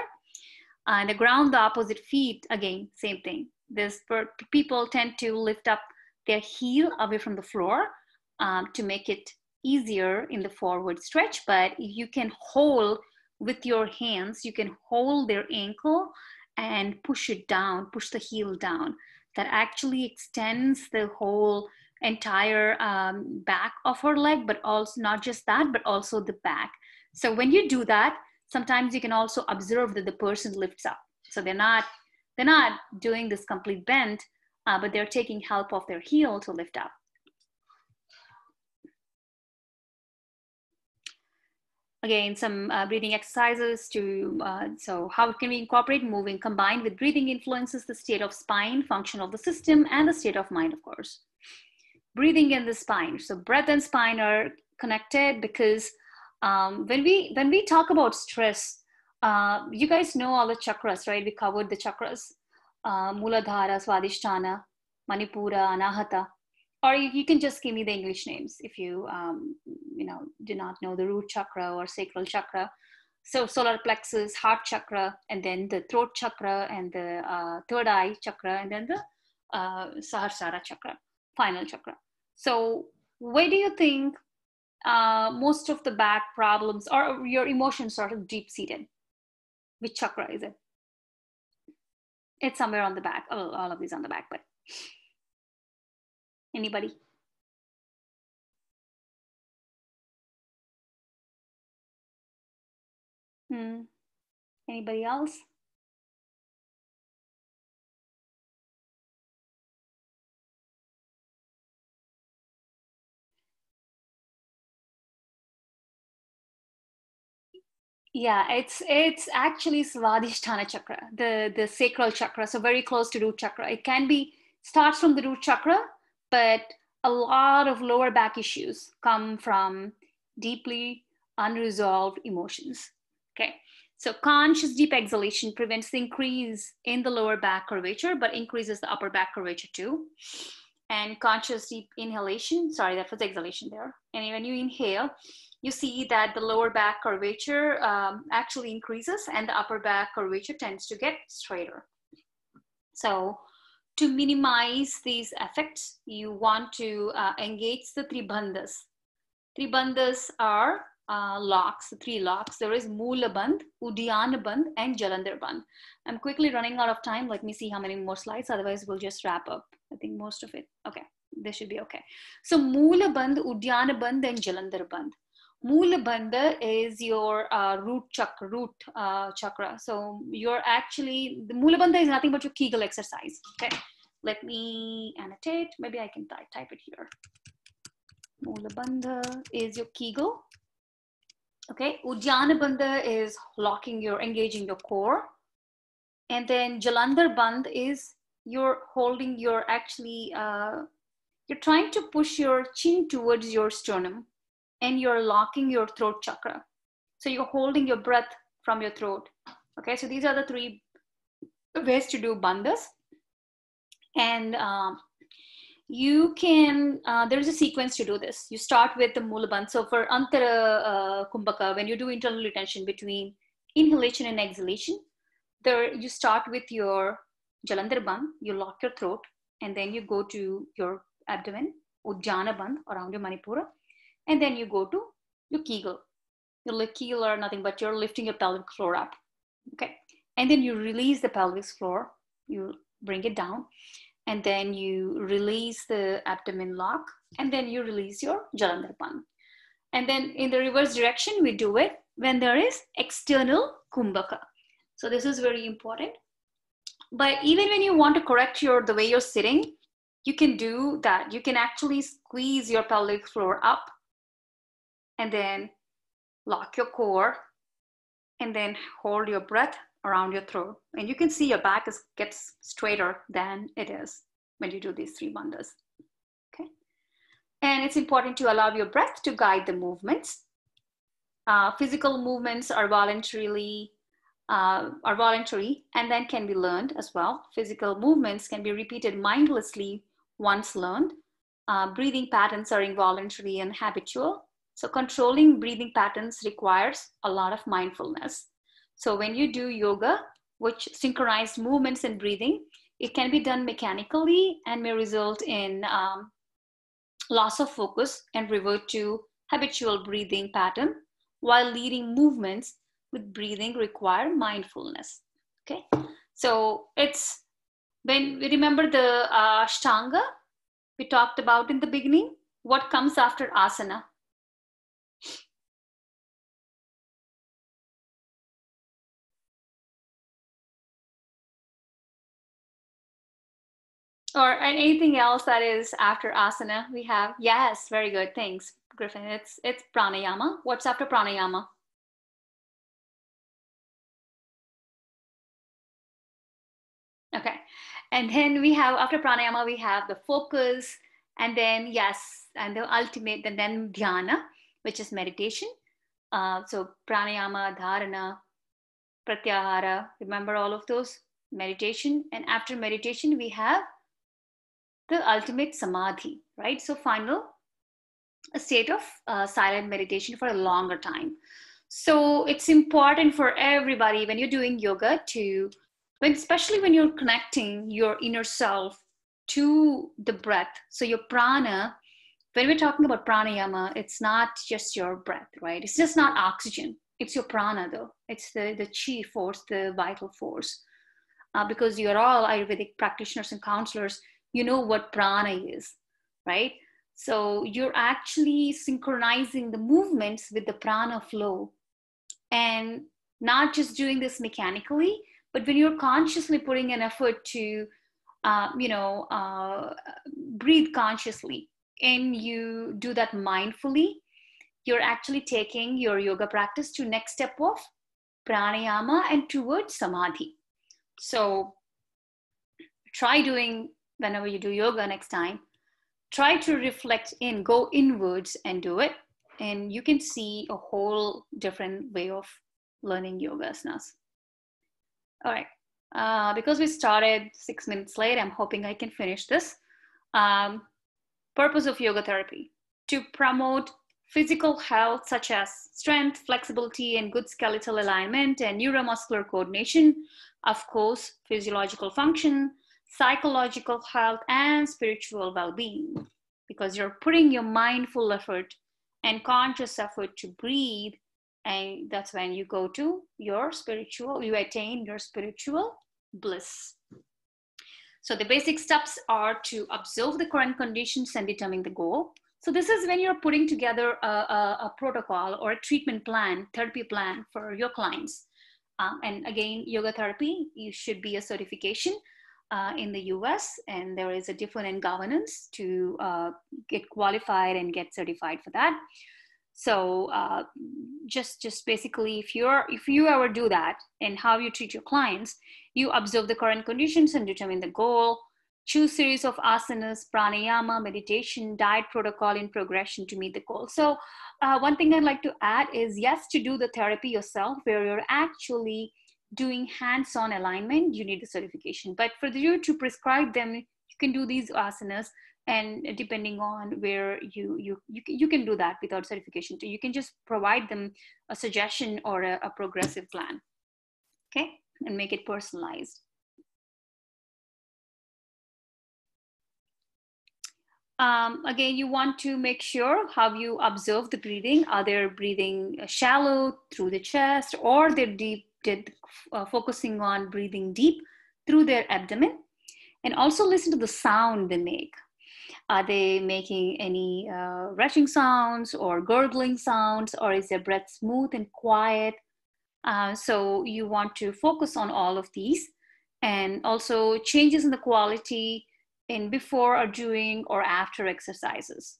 [SPEAKER 1] and ground the opposite feet, again, same thing. People tend to lift up their heel away from the floor to make it easier in the forward stretch, but you can hold with your hands, you can hold their ankle and push it down, push the heel down. That actually extends the whole entire back of her leg, but also not just that, but also the back. So when you do that, sometimes you can also observe that the person lifts up. So they're not doing this complete bend, but they're taking help of their heel to lift up. Again, some breathing exercises so how can we incorporate moving combined with breathing influences the state of spine, function of the system, and the state of mind, of course. Breathing in the spine. So breath and spine are connected because when we talk about stress, you guys know all the chakras, right? We covered the chakras, Muladhara, Swadhisthana, Manipura, Anahata, or you can just give me the English names if you do not know the root chakra or sacral chakra. So solar plexus, heart chakra, and then the throat chakra, and the third eye chakra, and then the Sahasrara chakra, final chakra. So where do you think most of the back problems or your emotions sort of deep-seated? Which chakra is it? It's somewhere on the back. Oh, all of these on the back, but anybody? Anybody else? Yeah, it's actually Svadhisthana chakra, the sacral chakra, so very close to root chakra. It can be starts from the root chakra, but a lot of lower back issues come from deeply unresolved emotions. Okay, so conscious deep exhalation prevents the increase in the lower back curvature, but increases the upper back curvature too. And conscious deep inhalation, sorry, that was exhalation there. And when you inhale, you see that the lower back curvature actually increases and the upper back curvature tends to get straighter. So to minimize these effects, you want to engage the tribandhas. Tribandhas are locks, three locks. There is Moola Bandh, Udyana Bandh, and Jalandhar Bandh. I'm quickly running out of time. Let me see how many more slides. Otherwise, we'll just wrap up. I think most of it. Okay, this should be okay. So Moola Bandh, Udyana Bandh, and Jalandhar Bandh. Moola Bandha is your root chakra. So you're actually, the Moola Bandha is nothing but your Kegel exercise. Okay, let me annotate. Maybe I can type it here. Moola Bandha is your Kegel. Okay, Udyana Bandha is engaging your core. And then Jalandhar Bandh is you're holding your you're trying to push your chin towards your sternum and you're locking your throat chakra. So you're holding your breath from your throat. Okay, so these are the three ways to do bandhas. And you can, there's a sequence to do this. You start with the Moola Bandh. So for Antara Kumbhaka, when you do internal retention between inhalation and exhalation, there you start with your Jalandhar Bandh, you lock your throat, and then you go to your abdomen, Udyana Bandh, around your Manipura, and then you go to your Kegel. Your Kegel are nothing but you're lifting your pelvic floor up, okay? And then you release the pelvic floor, you bring it down, and then you release the abdomen lock, and then you release your Jalandhar Bandh. And then in the reverse direction, we do it when there is external Kumbhaka. So this is very important. But even when you want to correct the way you're sitting, you can do that. You can actually squeeze your pelvic floor up and then lock your core and then hold your breath around your throat. And you can see your back gets straighter than it is when you do these three bandhas. Okay. And it's important to allow your breath to guide the movements. Physical movements are voluntary and then can be learned as well. Physical movements can be repeated mindlessly once learned. Breathing patterns are involuntary and habitual. So controlling breathing patterns requires a lot of mindfulness. So when you do yoga, which synchronized movements and breathing, it can be done mechanically and may result in loss of focus and revert to habitual breathing pattern, while leading movements with breathing require mindfulness. Okay, so it's when we remember the Ashtanga we talked about in the beginning, what comes after asana? Or anything else that is after asana we have? Yes, very good, thanks Griffin. It's pranayama. What's after pranayama? Okay, and then we have, after pranayama, we have the focus, and then yes, and the ultimate, and then dhyana, which is meditation. So pranayama, dharana, pratyahara, remember all of those? Meditation. And after meditation, we have the ultimate samadhi, right? So final a state of silent meditation for a longer time. So it's important for everybody when you're doing yoga to, especially when you're connecting your inner self to the breath. So your prana, when we're talking about pranayama, it's not just your breath, right? It's just not oxygen. It's your prana, though. It's the chi force, the vital force. Because you're all Ayurvedic practitioners and counselors, you know what prana is, right? So you're actually synchronizing the movements with the prana flow, and not just doing this mechanically, but when you're consciously putting an effort to, breathe consciously, and you do that mindfully, you're actually taking your yoga practice to next step of pranayama and towards samadhi. So try doing, whenever you do yoga next time, try to reflect in, go inwards and do it. And you can see a whole different way of learning yoga asanas. All right. Because we started 6 minutes late, I'm hoping I can finish this. Purpose of yoga therapy: to promote physical health such as strength, flexibility, and good skeletal alignment and neuromuscular coordination, of course, physiological function, psychological health, and spiritual well-being. Because you're putting your mindful effort and conscious effort to breathe, and that's when you go to your spiritual, you attain your spiritual bliss. So the basic steps are to observe the current conditions and determine the goal. So this is when you're putting together a protocol or a treatment plan, therapy plan for your clients. And again, yoga therapy, you should be a certification in the US, and there is a different governance to get qualified and get certified for that. So just basically, if you ever do that, and how you treat your clients, you observe the current conditions and determine the goal, choose series of asanas, pranayama, meditation, diet protocol in progression to meet the goal. So one thing I'd like to add is, yes, to do the therapy yourself, where you're actually doing hands-on alignment, you need the certification. But for you to prescribe them, you can do these asanas, and depending on where you can do that without certification. So you can just provide them a suggestion or a progressive plan, okay, and make it personalized. Again, you want to make sure how you observe the breathing. Are they breathing shallow through the chest, or they're deep, focusing on breathing deep through their abdomen? And also listen to the sound they make. Are they making any rushing sounds or gurgling sounds, or is their breath smooth and quiet? So you want to focus on all of these, and also changes in the quality in before or during or after exercises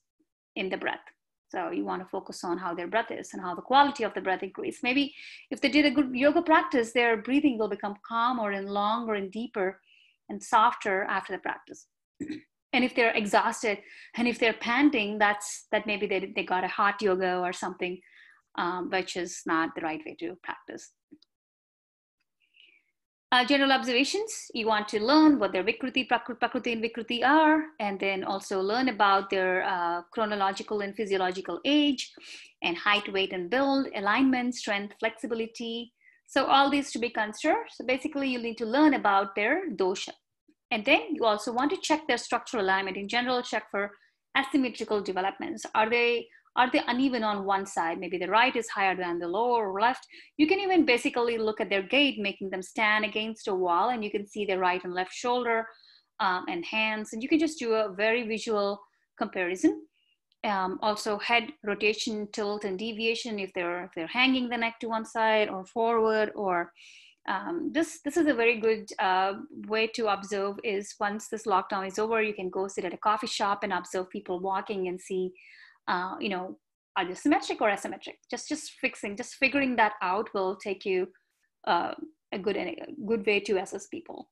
[SPEAKER 1] in the breath. So you want to focus on how their breath is and how the quality of the breath increase. Maybe if they did a good yoga practice, their breathing will become calmer and longer and deeper and softer after the practice. And if they're exhausted and if they're panting, that maybe they got a hot yoga or something, which is not the right way to practice. General observations: you want to learn what their Vikruti, Prakriti, and Vikruti are, and then also learn about their chronological and physiological age, and height, weight, and build, alignment, strength, flexibility. So all these to be considered. So basically, you need to learn about their dosha. And then you also want to check their structural alignment. In general, check for asymmetrical developments. Are they uneven on one side? Maybe the right is higher than the lower or left. You can even basically look at their gait, making them stand against a wall, and you can see their right and left shoulder and hands. And you can just do a very visual comparison. Also head rotation, tilt, and deviation, if they're hanging the neck to one side or forward, or this is a very good way to observe. Is once this lockdown is over, you can go sit at a coffee shop and observe people walking and see, are they symmetric or asymmetric? Just figuring that out will take you a good way to assess people.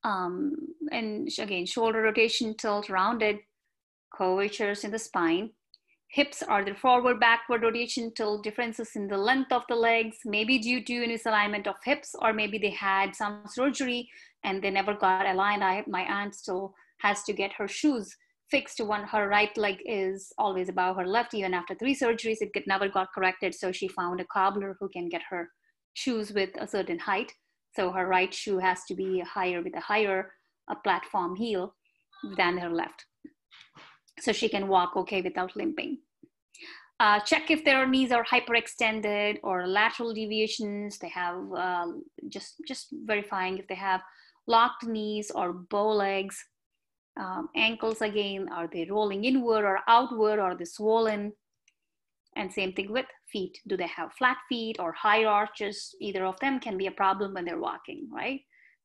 [SPEAKER 1] And again, shoulder rotation, tilt, rounded, curvatures in the spine. Hips are the forward, backward rotation, tilt, differences in the length of the legs, maybe due to misalignment of hips, or maybe they had some surgery and they never got aligned. My aunt still has to get her shoes fixed to one. Her right leg is always above her left. Even after 3 surgeries, it never got corrected. So she found a cobbler who can get her shoes with a certain height. So her right shoe has to be higher with a higher platform heel than her left. So she can walk okay without limping. Check if their knees are hyperextended or lateral deviations. They have just verifying if they have locked knees or bow legs. Ankles again, are they rolling inward or outward, or are they swollen? And same thing with feet. Do they have flat feet or high arches? Either of them can be a problem when they're walking, right?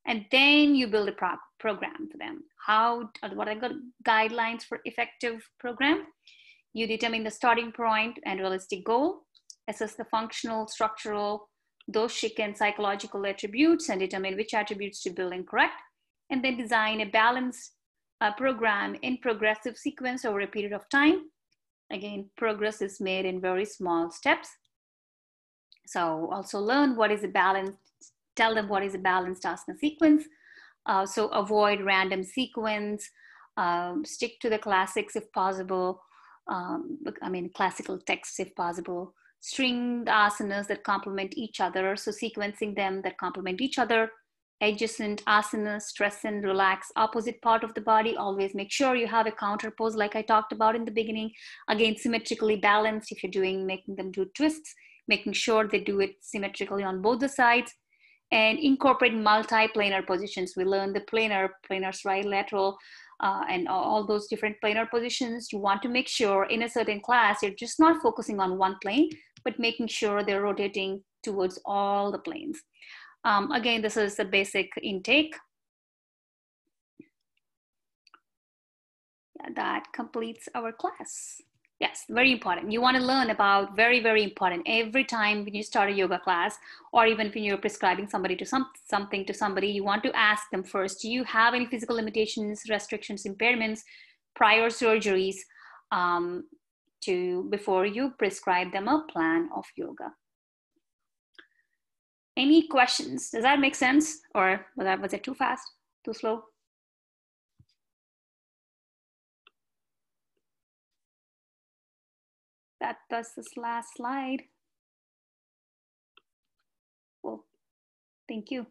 [SPEAKER 1] And then you build a program for them. What are good guidelines for effective program? You determine the starting point and realistic goal, assess the functional, structural, doshic and psychological attributes, and determine which attributes to build and correct, and then design a balanced program in progressive sequence over a period of time. Again, progress is made in very small steps. So also learn what is a balanced, tell them what is a balanced asana sequence. So avoid random sequence, stick to the classics if possible. Classical texts if possible. String asanas that complement each other. So sequencing them that complement each other. Adjacent asanas, stress and relax, opposite part of the body. Always make sure you have a counter pose like I talked about in the beginning. Again, symmetrically balanced if you're making them do twists, making sure they do it symmetrically on both the sides. And incorporate multi-planar positions. We learned the planar right, lateral, and all those different planar positions. You want to make sure in a certain class, you're just not focusing on one plane, but making sure they're rotating towards all the planes. Again, this is the basic intake. That completes our class. Yes, very important. You want to learn about very, very important. Every time when you start a yoga class, or even when you're prescribing somebody to something to somebody, you want to ask them first, do you have any physical limitations, restrictions, impairments, prior surgeries, before you prescribe them a plan of yoga? Any questions? Does that make sense? Or was it too fast, too slow? That was this last slide. Well, thank you.